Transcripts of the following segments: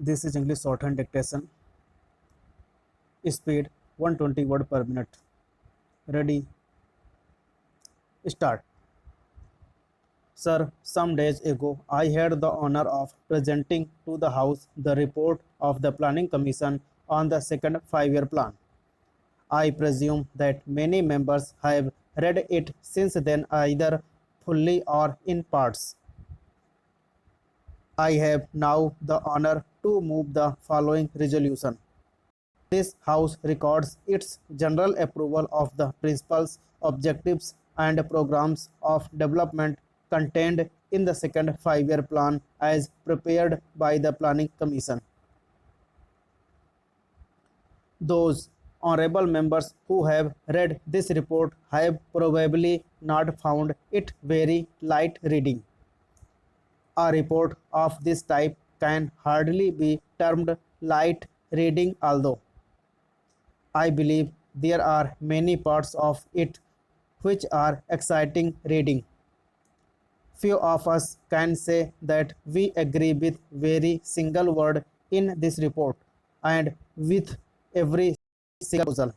This is English shorthand dictation. Speed 120 word per minute. Ready? Start. Sir, some days ago I had the honor of presenting to the House the report of the Planning Commission on the second 5-year plan. I presume that many members have read it since then, either fully or in parts. I have now the honor to move the following resolution. This House records its general approval of the principles, objectives, and programs of development contained in the second 5-year plan as prepared by the Planning Commission. Those honorable members who have read this report have probably not found it very light reading. A report of this type can hardly be termed light reading, although I believe there are many parts of it which are exciting reading. Few of us can say that we agree with every single word in this report and with every single proposal.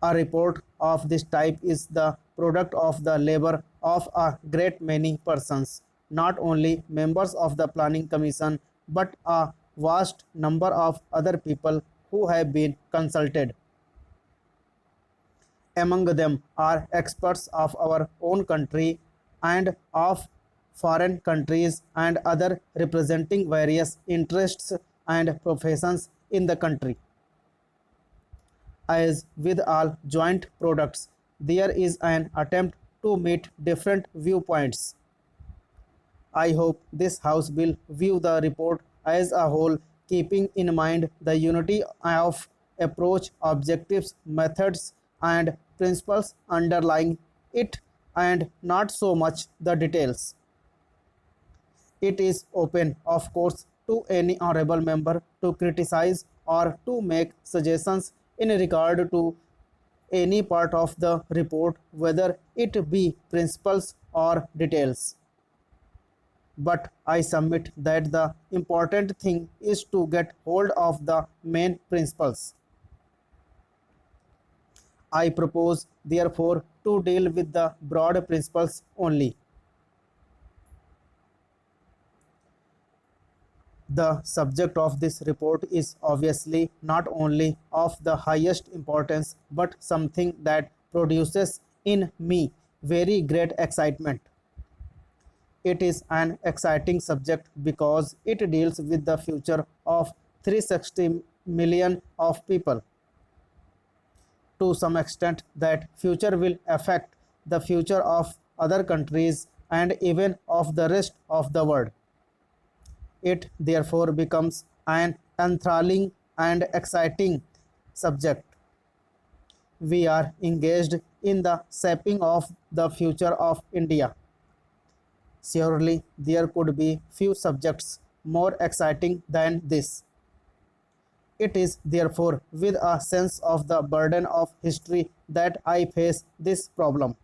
A report of this type is the product of the labor of a great many persons, not only members of the Planning Commission, but a vast number of other people who have been consulted. Among them are experts of our own country and of foreign countries and other representing various interests and professions in the country. As with all joint products, there is an attempt to meet different viewpoints. I hope this House will view the report as a whole, keeping in mind the unity of approach, objectives, methods, and principles underlying it, and not so much the details. It is open, of course, to any honorable member to criticize or to make suggestions in regard to any part of the report, whether it be principles or details. But I submit that the important thing is to get hold of the main principles. I propose, therefore, to deal with the broad principles only. The subject of this report is obviously not only of the highest importance, but something that produces in me very great excitement. It is an exciting subject because it deals with the future of 360 million of people. To some extent, that future will affect the future of other countries and even of the rest of the world. It therefore becomes an enthralling and exciting subject. We are engaged in the shaping of the future of India. Surely there could be few subjects more exciting than this. It is therefore with a sense of the burden of history that I face this problem.